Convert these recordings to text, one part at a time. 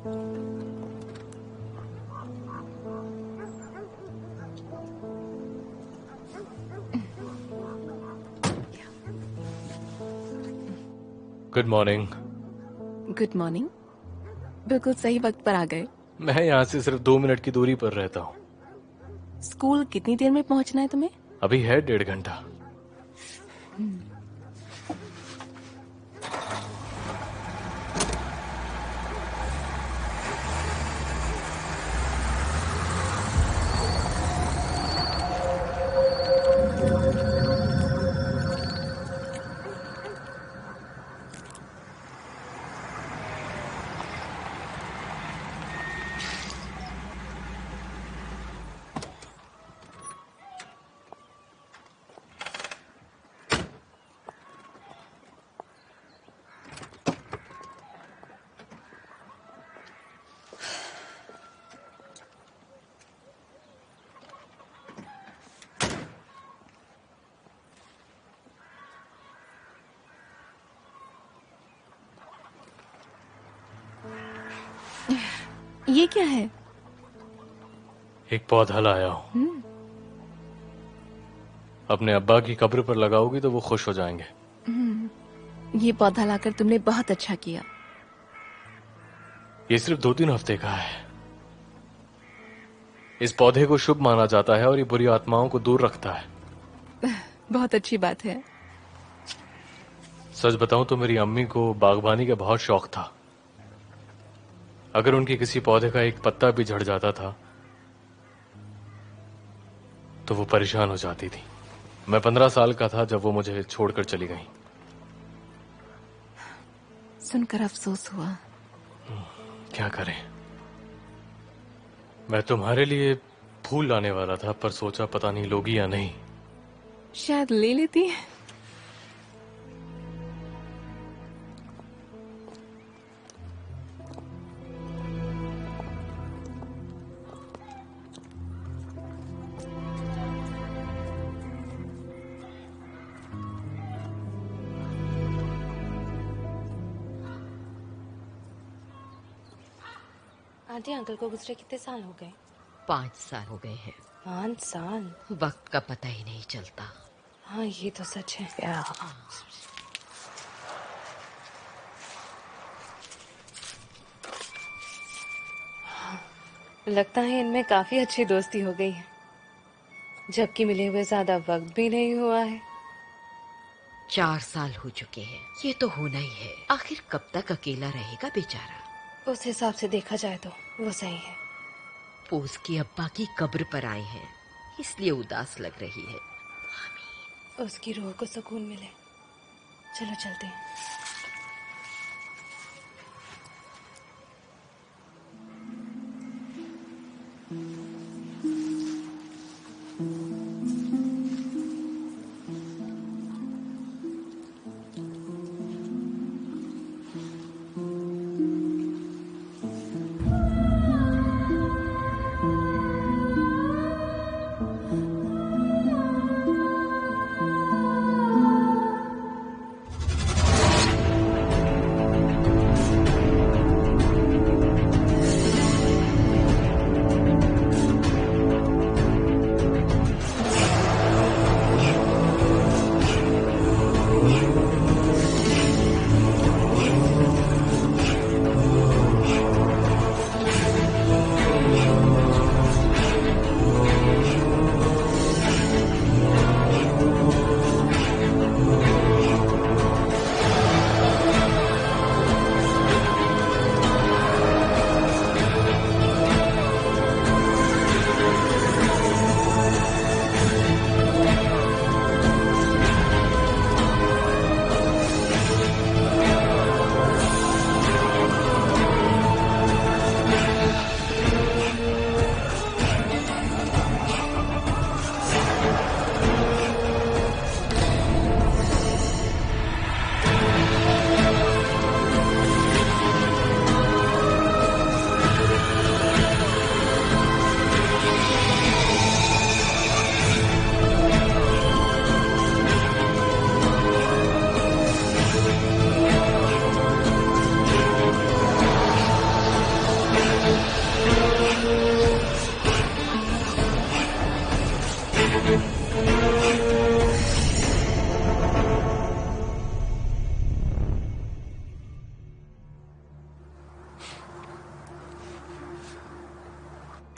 Good morning. Good morning. बिल्कुल सही वक्त पर आ गए। मैं यहाँ से सिर्फ 2 मिनट की दूरी पर रहता हूँ। स्कूल कितनी देर में पहुंचना है तुम्हें? अभी है 1.5 घंटा। ये क्या है? एक पौधा लाया हूँ। अपने अब्बा की कब्र पर लगाओगी तो वो खुश हो जाएंगे। ये पौधा लाकर तुमने बहुत अच्छा किया। ये सिर्फ 2-3 हफ्ते का है। इस पौधे को शुभ माना जाता है और ये बुरी आत्माओं को दूर रखता है। बहुत अच्छी बात है। सच बताऊं तो मेरी अम्मी को बागबानी का बहुत शौक था। अगर उनके किसी पौधे का एक पत्ता भी झड़ जाता था तो वो परेशान हो जाती थी। मैं 15 साल का था जब वो मुझे छोड़कर चली गई। सुनकर अफसोस हुआ। क्या करें। मैं तुम्हारे लिए फूल लाने वाला था पर सोचा पता नहीं लोगी या नहीं। शायद ले लेती। आंटी अंकल को गुजरे कितने साल हो गए? 5 साल हो गए हैं। 5 साल? वक्त का पता ही नहीं चलता। हाँ ये तो सच है। लगता है इनमें काफी अच्छी दोस्ती हो गई है, जबकि मिले हुए ज्यादा वक्त भी नहीं हुआ है। 4 साल हो चुके हैं। ये तो होना ही है। आखिर कब तक अकेला रहेगा बेचारा। उस हिसाब से देखा जाए तो वो सही है। वो उसकी अब्बा की कब्र पर आए हैं, इसलिए उदास लग रही है। उसकी रूह को सुकून मिले। चलो चलते हैं।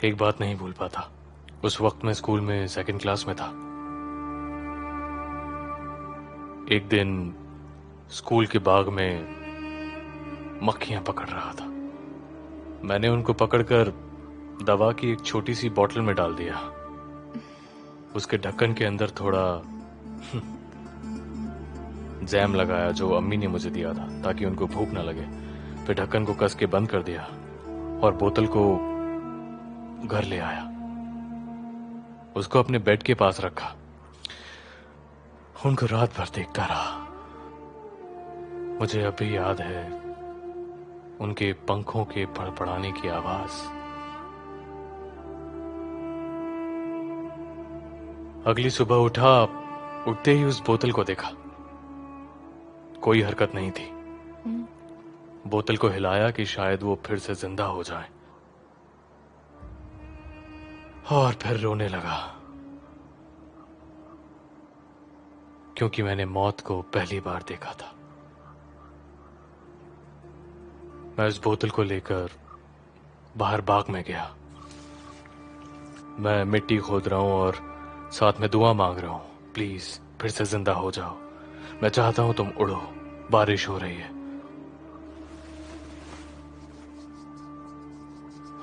एक बात नहीं भूल पाता। उस वक्त मैं स्कूल में सेकंड क्लास में था। एक दिन स्कूल के बाग में मक्खियां पकड़ रहा था। मैंने उनको पकड़कर दवा की एक छोटी सी बोतल में डाल दिया। उसके ढक्कन के अंदर थोड़ा जैम लगाया जो अम्मी ने मुझे दिया था ताकि उनको भूख ना लगे। फिर ढक्कन को कस के बंद कर दिया और बोतल को घर ले आया। उसको अपने बेड के पास रखा। उनको रात भर देखता रहा। मुझे अभी याद है उनके पंखों के फड़फड़ाने की आवाज। अगली सुबह उठा, उठते ही उस बोतल को देखा। कोई हरकत नहीं थी। बोतल को हिलाया कि शायद वो फिर से जिंदा हो जाए, और फिर रोने लगा क्योंकि मैंने मौत को पहली बार देखा था। मैं उस बोतल को लेकर बाहर बाग में गया। मैं मिट्टी खोद रहा हूं और साथ में दुआ मांग रहा हूं, प्लीज फिर से जिंदा हो जाओ। मैं चाहता हूं तुम उड़ो, बारिश हो रही है।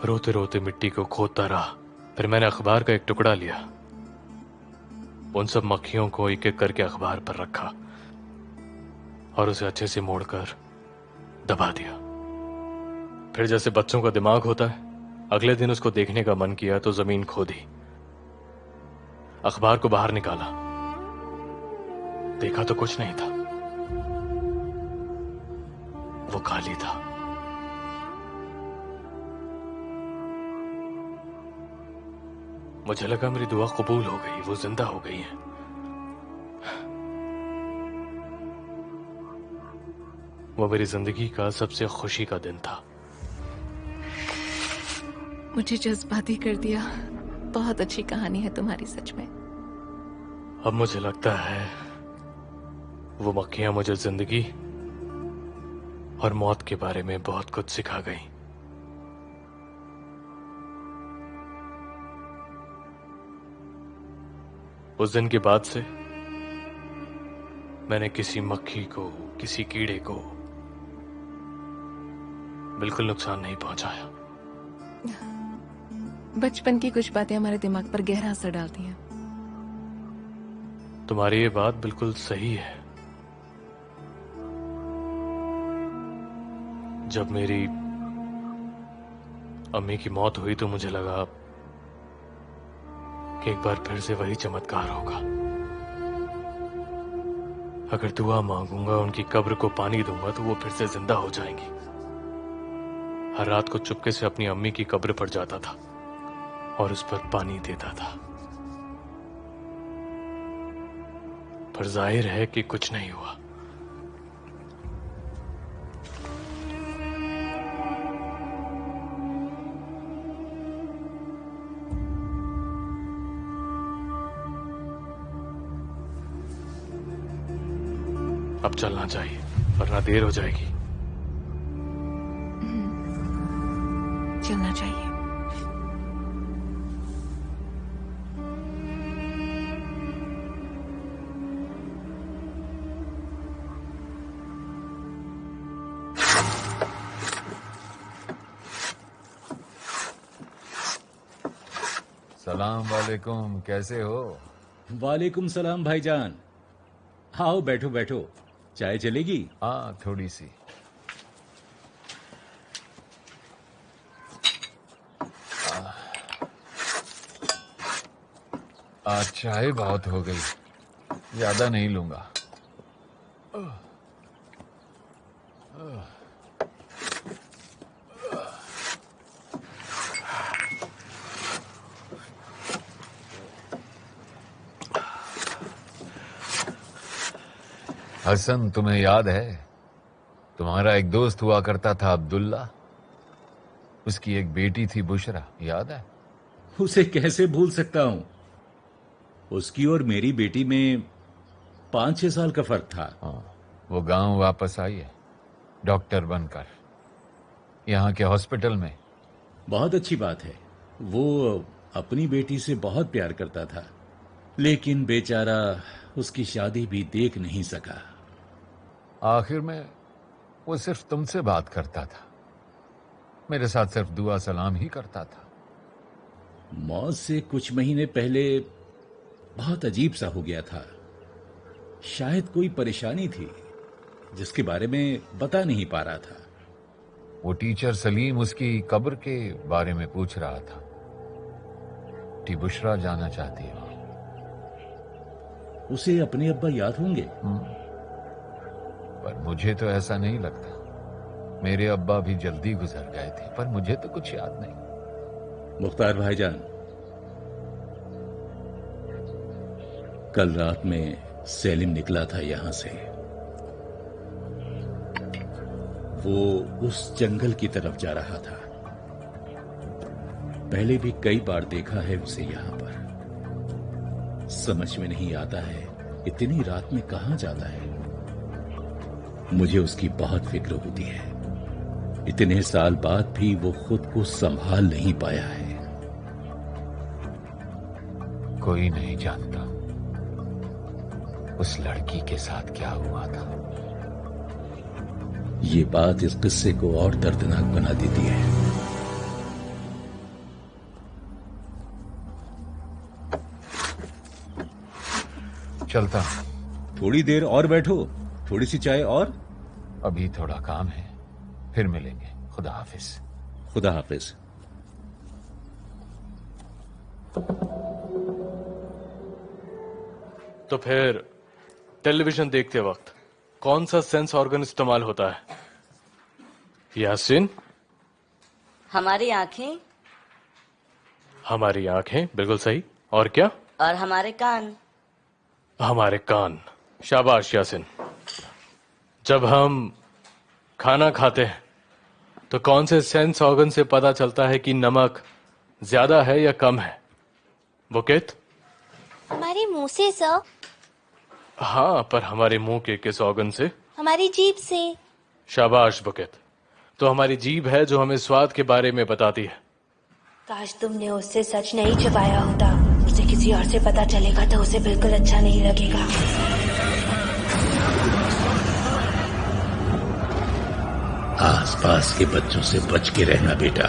रोते रोते मिट्टी को खोदता रहा। फिर मैंने अखबार का एक टुकड़ा लिया। उन सब मक्खियों को एक एक करके अखबार पर रखा और उसे अच्छे से मोड़कर दबा दिया। फिर जैसे बच्चों का दिमाग होता है, अगले दिन उसको देखने का मन किया तो जमीन खोदी, अखबार को बाहर निकाला। देखा तो कुछ नहीं था, वो खाली था। मुझे लगा मेरी दुआ कबूल हो गई, वो जिंदा हो गई है। वो मेरी जिंदगी का सबसे खुशी का दिन था। मुझे जज्बाती कर दिया। बहुत अच्छी कहानी है तुम्हारी, सच में। अब मुझे लगता है वो मक्खियां मुझे जिंदगी और मौत के बारे में बहुत कुछ सिखा गई। उस दिन के बाद से मैंने किसी मक्खी को, किसी कीड़े को बिल्कुल नुकसान नहीं पहुंचाया। बचपन की कुछ बातें हमारे दिमाग पर गहरा असर डालती हैं। तुम्हारी ये बात बिल्कुल सही है। जब मेरी अम्मी की मौत हुई तो मुझे लगा कि एक बार फिर से वही चमत्कार होगा। अगर दुआ मांगूंगा, उनकी कब्र को पानी दूंगा तो वो फिर से जिंदा हो जाएंगी। हर रात को चुपके से अपनी अम्मी की कब्र पर जाता था और उस पर पानी देता था। पर जाहिर है कि कुछ नहीं हुआ। अब चलना चाहिए वरना देर हो जाएगी। चलना चाहिए। सलाम वालेकुम, कैसे हो? वालेकुम सलाम भाईजान। आओ बैठो बैठो, चाय चलेगी? हाँ, थोड़ी सी। आज चाय बहुत हो गई, ज्यादा नहीं लूंगा। हसन, तुम्हें याद है तुम्हारा एक दोस्त हुआ करता था अब्दुल्ला? उसकी एक बेटी थी बुशरा, याद है? उसे कैसे भूल सकता हूं। उसकी और मेरी बेटी में 5-6 साल का फर्क था। हाँ, वो गांव वापस आई है डॉक्टर बनकर, यहाँ के हॉस्पिटल में। बहुत अच्छी बात है। वो अपनी बेटी से बहुत प्यार करता था, लेकिन बेचारा उसकी शादी भी देख नहीं सका। आखिर में वो सिर्फ तुमसे बात करता था, मेरे साथ सिर्फ दुआ सलाम ही करता था। मौत से कुछ महीने पहले बहुत अजीब सा हो गया था। शायद कोई परेशानी थी जिसके बारे में बता नहीं पा रहा था। वो टीचर सलीम उसकी कब्र के बारे में पूछ रहा था। टी बुशरा जाना चाहती है। उसे अपने अब्बा याद होंगे। पर मुझे तो ऐसा नहीं लगता। मेरे अब्बा भी जल्दी गुजर गए थे, पर मुझे तो कुछ याद नहीं। मुख्तार भाईजान, कल रात में सेलिम निकला था यहां से। वो उस जंगल की तरफ जा रहा था। पहले भी कई बार देखा है उसे यहां पर। समझ में नहीं आता है इतनी रात में कहां जाता है। मुझे उसकी बहुत फिक्र होती है। इतने साल बाद भी वो खुद को संभाल नहीं पाया है। कोई नहीं जानता उस लड़की के साथ क्या हुआ था। ये बात इस किस्से को और दर्दनाक बना देती है। चलता। थोड़ी देर और बैठो, थोड़ी सी चाय और। अभी थोड़ा काम है, फिर मिलेंगे। खुदा हाफिज। खुदा हाफिज। तो फिर टेलीविजन देखते वक्त कौन सा सेंस ऑर्गन इस्तेमाल होता है? यासिन? हमारी आंखें। हमारी आंखें, बिल्कुल सही। और क्या? और हमारे कान। हमारे कान। शाबाश यासिन। जब हम खाना खाते हैं तो कौन से सेंस ऑर्गन से पता चलता है कि नमक ज्यादा है या कम है? बुकेत? हमारे मुंह से सर। हाँ, पर हमारे मुंह के किस ऑर्गन से? हमारी जीभ से। शाबाश बुकेत। तो हमारी जीभ है जो हमें स्वाद के बारे में बताती है। काश तुमने उससे सच नहीं छुपाया होता। उसे किसी और से पता चलेगा तो उसे बिल्कुल अच्छा नहीं लगेगा। आसपास के बच्चों से बच के रहना बेटा।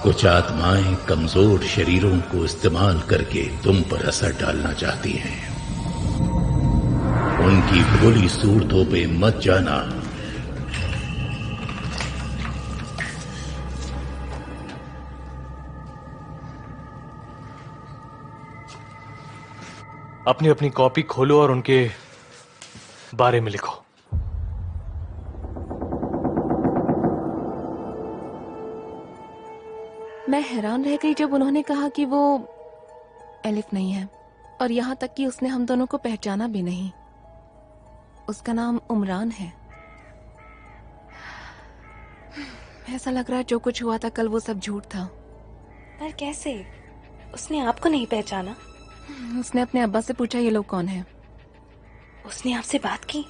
कुछ आत्माएं कमजोर शरीरों को इस्तेमाल करके तुम पर असर डालना चाहती हैं। उनकी भोली सूरतों पे मत जाना। अपनी अपनी कॉपी खोलो और उनके बारे में लिखो। मैं हैरान रह गई जब उन्होंने कहा कि वो एलिफ नहीं है, और यहाँ तक कि उसने हम दोनों को पहचाना भी नहीं। उसका नाम उमरान है। ऐसा लग रहा है जो कुछ हुआ था कल वो सब झूठ था। पर कैसे? उसने आपको नहीं पहचाना? उसने अपने अब्बा से पूछा ये लोग कौन है। उसने आपसे बात की?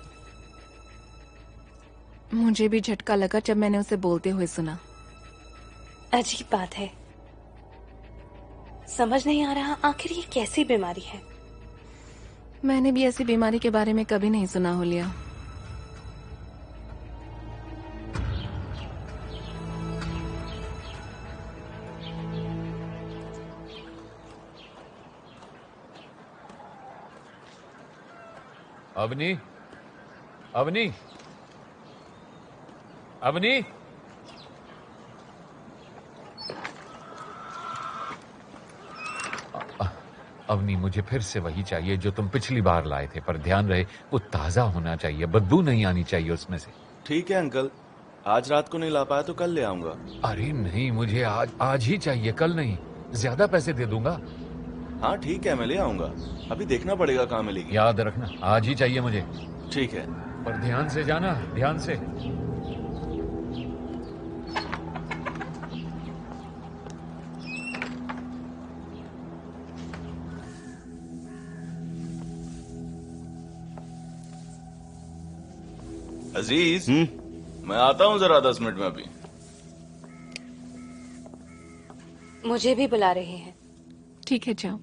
मुझे भी झटका लगा जब मैंने उसे बोलते हुए सुना। अजीब बात है। समझ नहीं आ रहा आखिर ये कैसी बीमारी है। मैंने भी ऐसी बीमारी के बारे में कभी नहीं सुना हो लिया। अवनी, अवनी, अवनी। अवनी, मुझे फिर से वही चाहिए जो तुम पिछली बार लाए थे, पर ध्यान रहे वो ताजा होना चाहिए, बदबू नहीं आनी चाहिए उसमें से। ठीक है अंकल, आज रात को नहीं ला पाया तो कल ले आऊंगा। अरे नहीं, मुझे आज ही चाहिए, कल नहीं। ज्यादा पैसे दे दूंगा। हाँ ठीक है, मैं ले आऊंगा। अभी देखना पड़ेगा कहाँ मिलेगी। याद रखना, आज ही चाहिए मुझे। ठीक है, पर ध्यान से जाना, ध्यान से। अजीज, मैं आता हूँ जरा 10 मिनट में अभी। मुझे भी बुला रहे हैं। ठीक है, जाओ।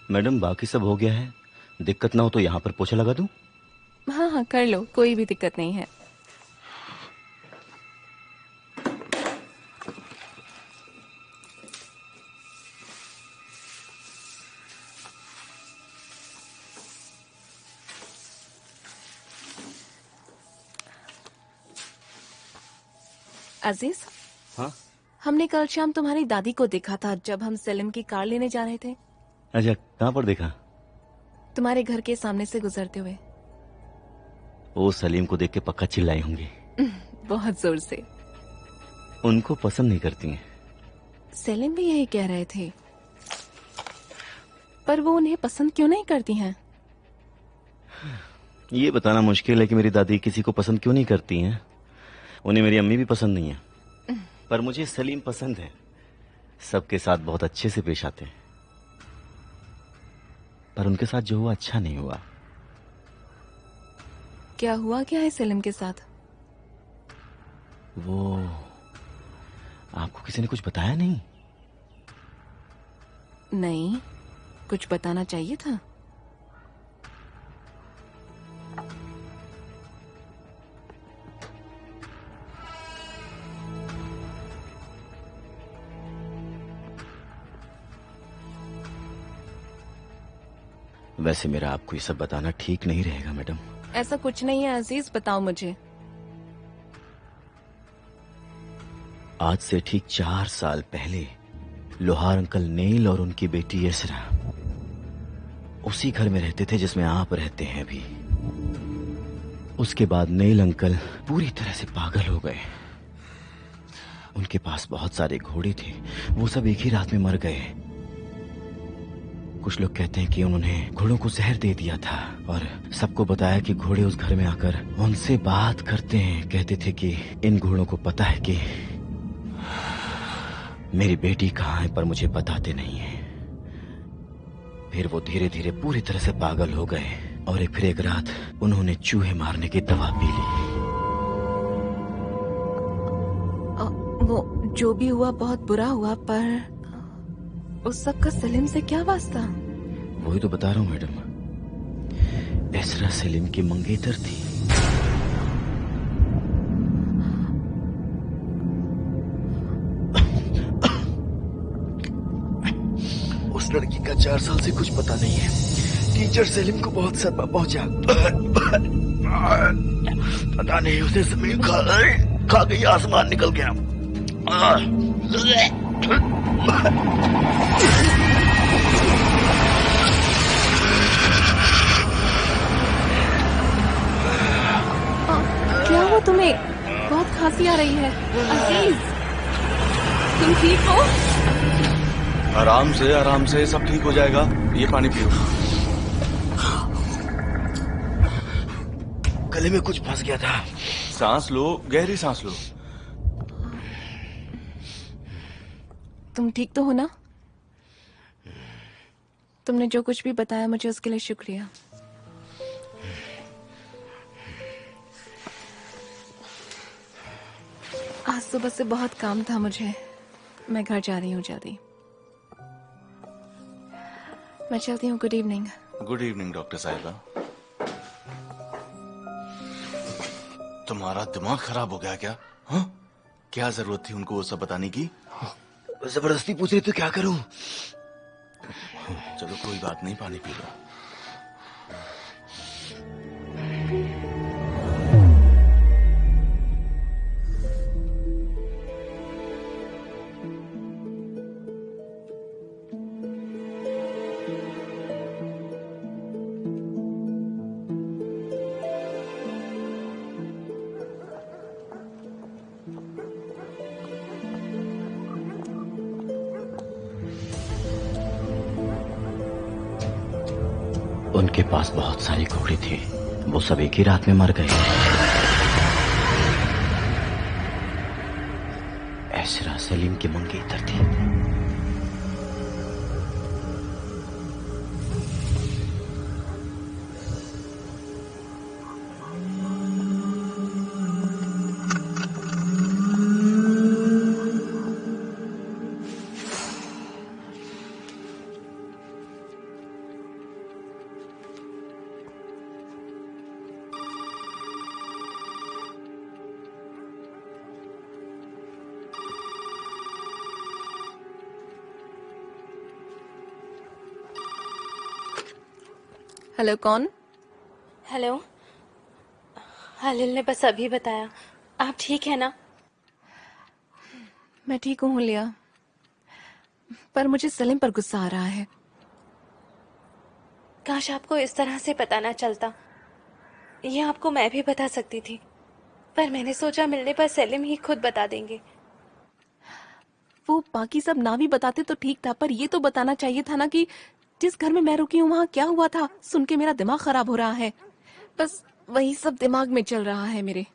मैडम बाकी सब हो गया है, दिक्कत ना हो तो यहाँ पर पोछा लगा दूं? हाँ हाँ, कर लो, कोई भी दिक्कत नहीं है। अजीज, हाँ? हमने कल शाम तुम्हारी दादी को देखा था जब हम सेलिम की कार लेने जा रहे थे। अच्छा, कहाँ पर देखा? तुम्हारे घर के सामने से गुजरते हुए। वो सलीम को देख के पक्का चिल्लाई होंगी। बहुत जोर से। उनको पसंद नहीं करती हैं। सेलिम भी यही कह रहे थे, पर वो उन्हें पसंद क्यों नहीं करती हैं? ये बताना मुश्किल है कि मेरी दादी किसी को पसंद क्यों नहीं करती हैं। उन्हें मेरी अम्मी भी पसंद नहीं है, पर मुझे सलीम पसंद है। सबके साथ बहुत अच्छे से पेश आते हैं, पर उनके साथ जो हुआ अच्छा नहीं हुआ। क्या हुआ क्या है सेलिम के साथ? वो आपको किसी ने कुछ बताया नहीं? नहीं, कुछ बताना चाहिए था। वैसे मेरा आपको ये सब बताना ठीक नहीं रहेगा मैडम। ऐसा कुछ नहीं है अजीज, बताओ मुझे। आज से ठीक 4 साल पहले लोहार अंकल नेल और उनकी बेटी यसरा उसी घर में रहते थे जिसमें आप रहते हैं अभी। उसके बाद नेल अंकल पूरी तरह से पागल हो गए। उनके पास बहुत सारे घोड़े थे, वो सब एक ही रात में मर गए। कुछ लोग कहते हैं कि उन्होंने घोड़ों को जहर दे दिया था और सबको बताया कि घोड़े उस घर में आकर उनसे बात करते हैं। कहते थे कि इन घोड़ों को पता है कि मेरी बेटी कहाँ है, पर मुझे बताते नहीं है। फिर वो धीरे धीरे पूरी तरह से पागल हो गए और फिर एक रात उन्होंने चूहे मारने की दवा पी ली। वो जो भी हुआ बहुत बुरा हुआ, पर उस सब का सलीम से क्या वास्ता? वही तो बता रहा हूँ मैडम, यसरा सलीम की मंगेतर थी। उस लड़की का 4 साल से कुछ पता नहीं है। टीचर सलीम को बहुत सदमा पहुंचा। पता नहीं उसे जमीन खा गई, आसमान निकल गया। क्या हुआ तुम्हें? बहुत खांसी आ रही है। अजीज, तुम ठीक हो? आराम से सब ठीक हो जाएगा। ये पानी पियो। गले में कुछ फंस गया था। सांस लो, गहरी सांस लो। तुम ठीक तो हो ना? तुमने जो कुछ भी बताया मुझे उसके लिए शुक्रिया। आज सुबह से बहुत काम था मुझे। मैं घर जा रही हूँ जल्दी। मैं चलती हूँ। Good evening. Good evening doctor साहिबा। तुम्हारा दिमाग खराब हो गया क्या? हाँ? क्या जरूरत थी उनको वो सब बताने की? जबरदस्ती पूछ रही तो क्या करूं? चलो कोई बात नहीं, पानी पी लो। उनके पास बहुत सारे घोड़े थे, वो सब एक ही रात में मर गए। एसरा सलीम की मंगेतर थी। हेलो, कौन? हेलो, हलील ने बस अभी बताया। आप ठीक है ना? मैं ठीक हूँ लिया, पर मुझे सलीम पर गुस्सा आ रहा है। काश आपको इस तरह से पता ना चलता। ये आपको मैं भी बता सकती थी, पर मैंने सोचा मिलने पर सलीम ही खुद बता देंगे। वो बाकी सब ना भी बताते तो ठीक था, पर ये तो बताना चाहिए था ना कि जिस घर में मैं रुकी हूँ वहाँ क्या हुआ था। सुन के मेरा दिमाग खराब हो रहा है। बस वही सब दिमाग में चल रहा है मेरे।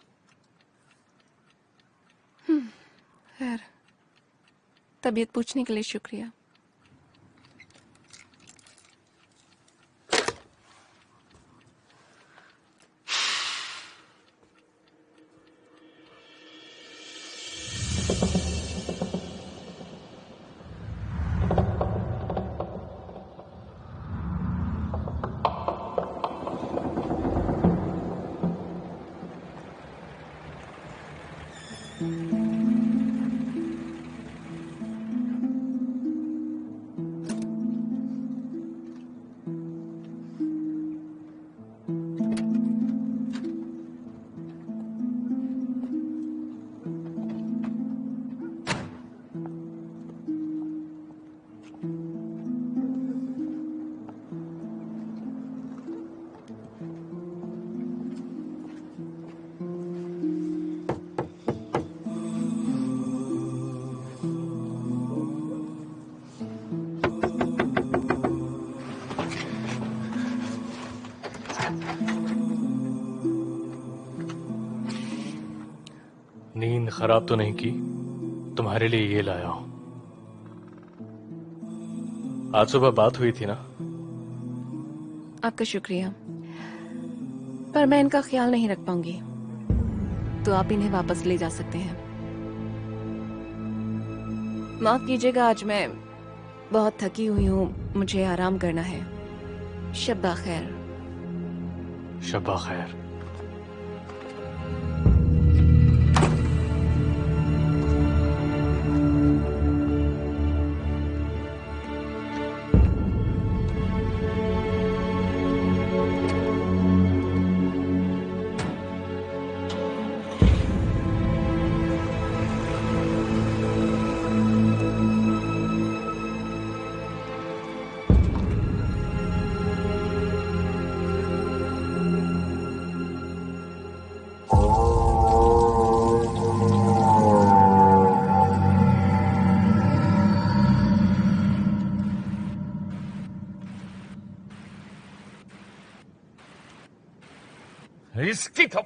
खैर, तबीयत पूछने के लिए शुक्रिया। नींद खराब तो नहीं की? तुम्हारे लिए ये लाया हूं। आज सुबह बात हुई थी ना? आपका शुक्रिया, पर मैं इनका ख्याल नहीं रख पाऊंगी, तो आप इन्हें वापस ले जा सकते हैं। माफ कीजिएगा, आज मैं बहुत थकी हुई हूँ, मुझे आराम करना है। शब्बा खैर। शब्बा खैर। इसकी तो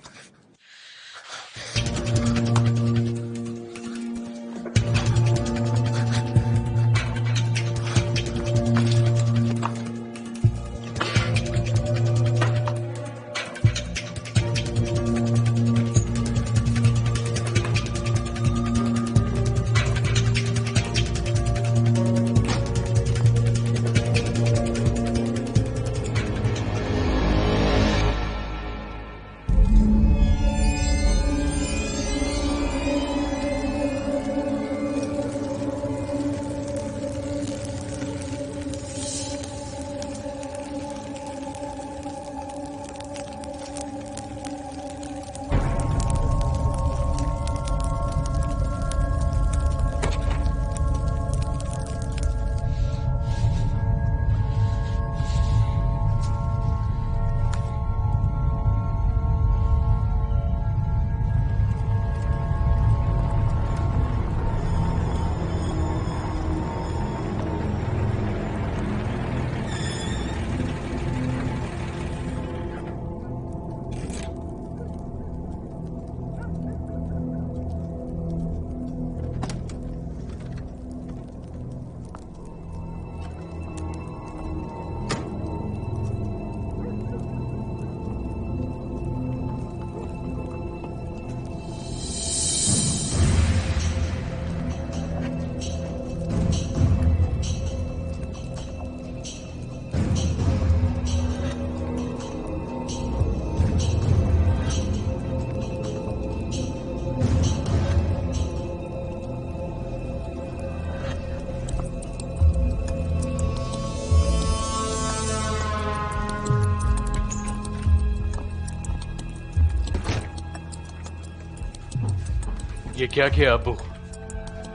ये क्या किया अब्बू?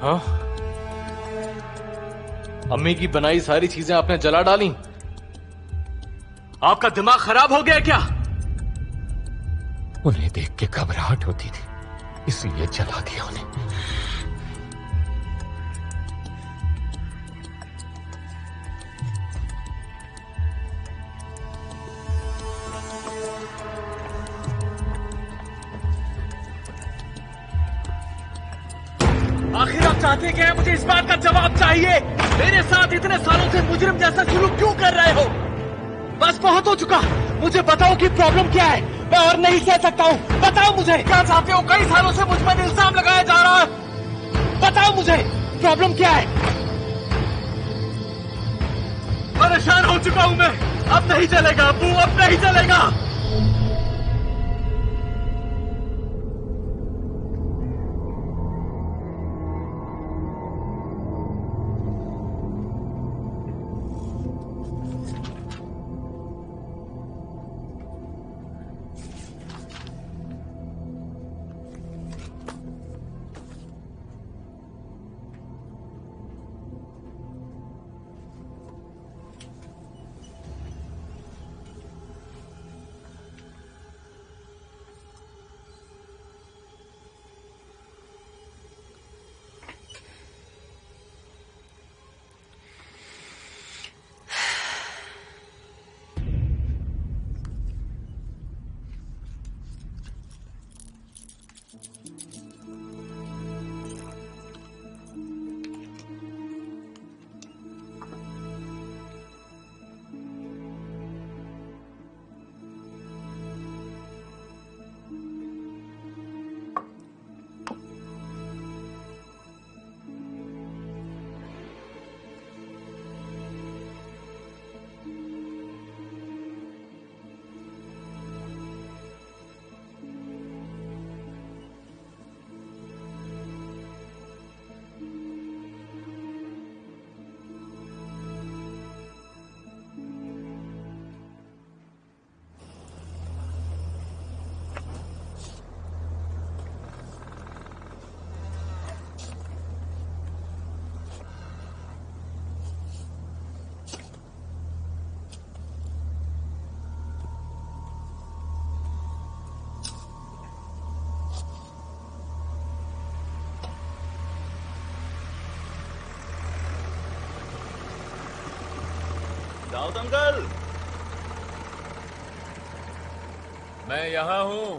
हाँ, अम्मी की बनाई सारी चीजें आपने जला डाली। आपका दिमाग खराब हो गया क्या? उन्हें देख के घबराहट होती थी, इसलिए जला दिया उन्हें। आखिर आप चाहते क्या है? मुझे इस बात का जवाब चाहिए। मेरे साथ इतने सालों से मुजरिम जैसा सुलूक क्यों कर रहे हो? बस बहुत हो चुका। मुझे बताओ कि प्रॉब्लम क्या है। मैं और नहीं सह सकता हूँ। बताओ मुझे क्या चाहते हो? कई सालों से मुझ पर इल्जाम लगाया जा रहा है। बताओ मुझे प्रॉब्लम क्या है। परेशान हो चुका हूँ मैं। अब नहीं चलेगा अब्बू, अब नहीं चलेगा। दाऊद अंकल, मैं यहां हूं।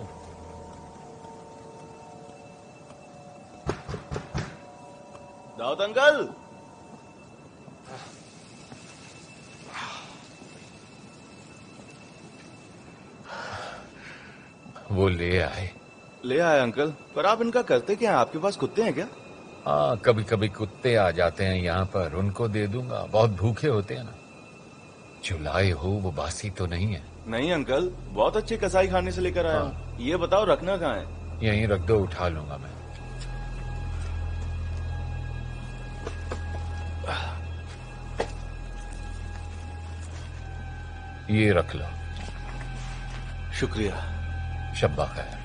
दाऊद अंकल। वो ले आए। ले आए अंकल, पर आप इनका करते क्या हैं? आपके पास कुत्ते हैं क्या? हाँ, कभी कभी कुत्ते आ जाते हैं यहाँ पर, उनको दे दूंगा। बहुत भूखे होते हैं ना। जो लाए हो वो बासी तो नहीं है? नहीं अंकल, बहुत अच्छे कसाई खाने से लेकर आया हूँ। ये बताओ रखना कहाँ है? यहीं रख दो, उठा लूंगा मैं। ये रख लो। शुक्रिया। शब्बा खैर।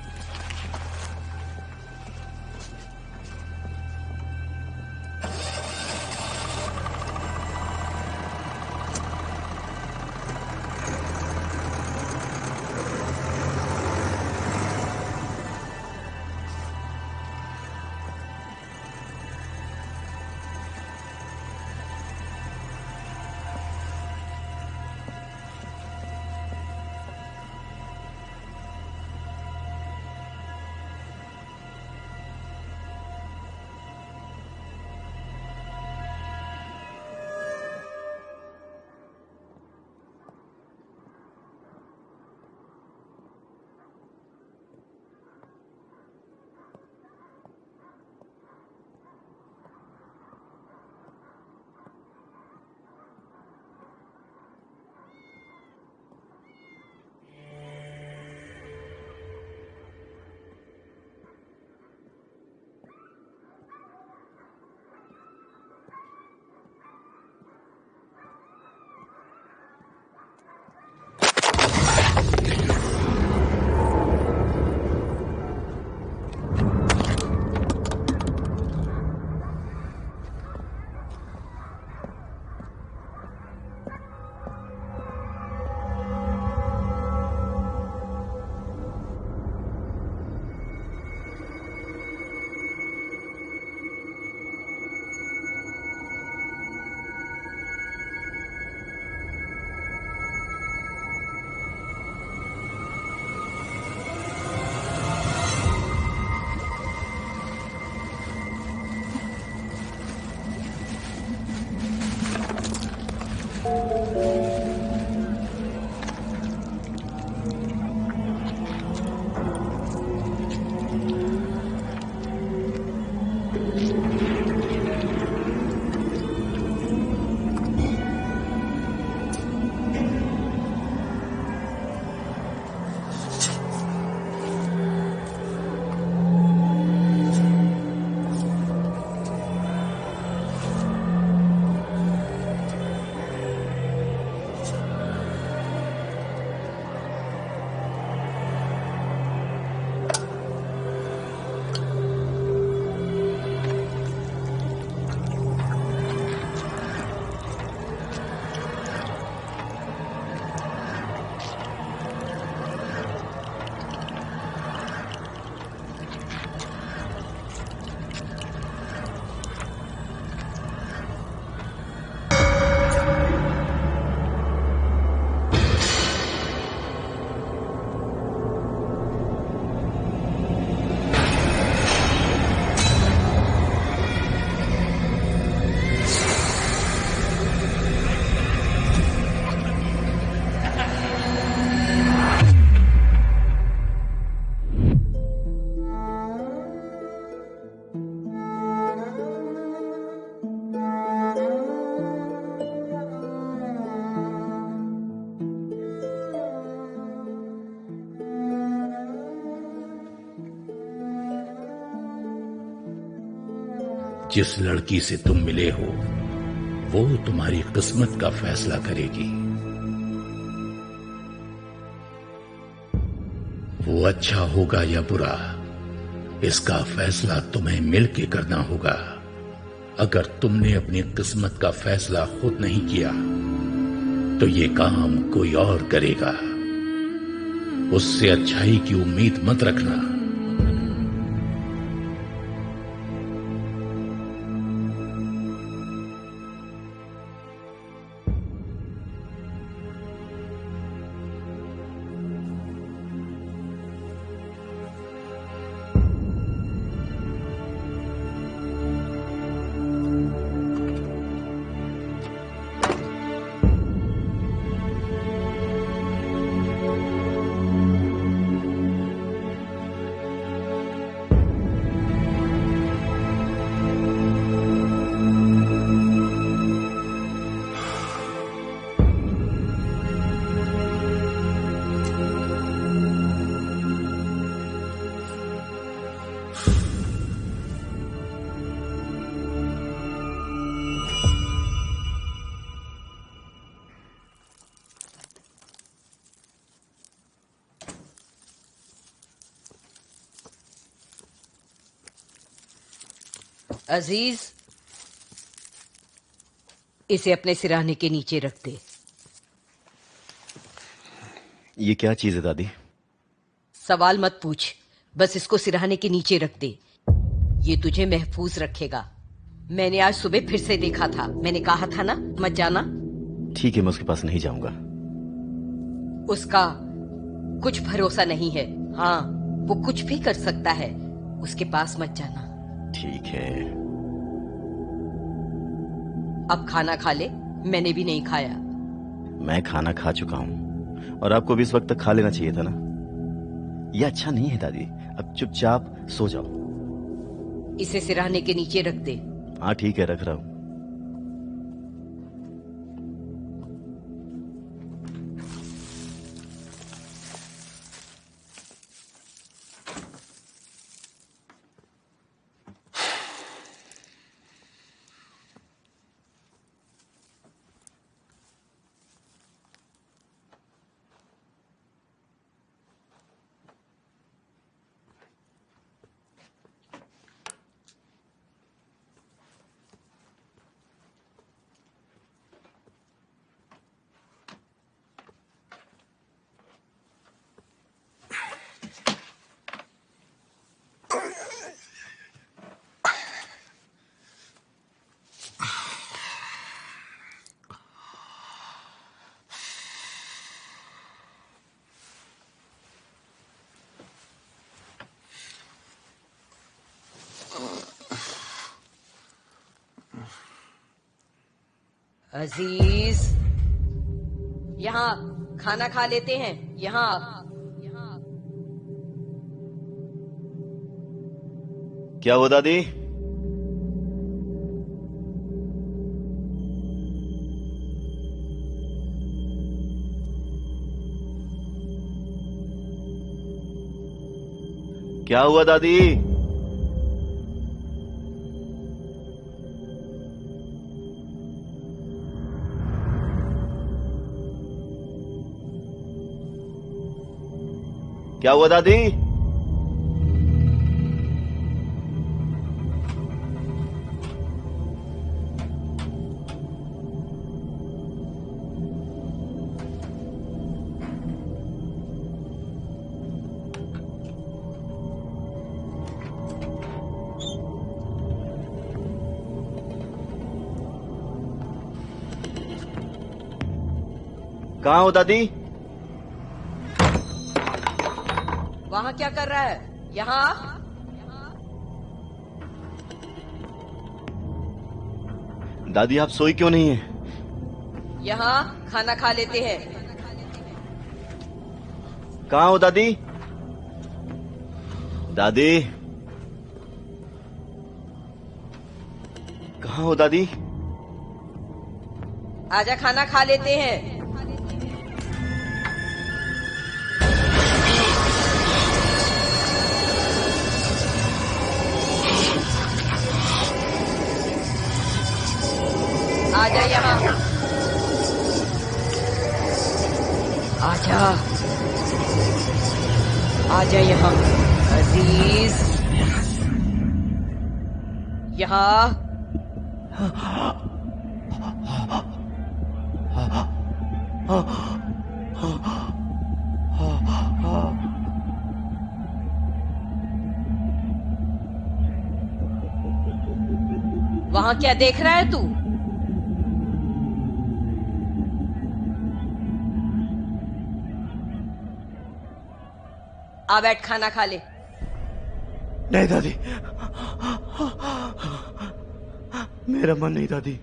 जिस लड़की से तुम मिले हो वो तुम्हारी किस्मत का फैसला करेगी। वो अच्छा होगा या बुरा, इसका फैसला तुम्हें मिलके करना होगा। अगर तुमने अपनी किस्मत का फैसला खुद नहीं किया तो ये काम कोई और करेगा। उससे अच्छाई की उम्मीद मत रखना। अजीज, इसे अपने सिरहाने के नीचे रख दे। ये क्या चीज है दादी? सवाल मत पूछ, बस इसको सिरहाने के नीचे रख दे। ये तुझे महफूज रखेगा। मैंने आज सुबह फिर से देखा था। मैंने कहा था ना मत जाना। ठीक है, मैं उसके पास नहीं जाऊंगा। उसका कुछ भरोसा नहीं है। हाँ, वो कुछ भी कर सकता है। उसके पास मत जाना। ठीक है। अब खाना खा ले। मैंने भी नहीं खाया। मैं खाना खा चुका हूं और आपको भी इस वक्त तक खा लेना चाहिए था ना। ये अच्छा नहीं है दादी। अब चुपचाप सो जाओ। इसे सिरहाने के नीचे रख दे। हाँ ठीक है, रख रहा हूं। अजीज, यहाँ खाना खा लेते हैं। यहाँ क्या हुआ दादी? क्या हुआ दादी? क्या हुआ दादी? कहाँ हो दादी? वहाँ क्या कर रहा है? यहाँ दादी आप सोई क्यों नहीं है? यहाँ खाना खा लेते हैं। कहाँ हो दादी? दादी कहाँ हो दादी? आजा खाना खा लेते हैं। आजा यहाँ, आजा, आजा यहाँ अजीज, यहाँ। वहां क्या देख रहा है तू? आ बैठ, खाना खा ले। नहीं दादी, मेरा मन नहीं दादी।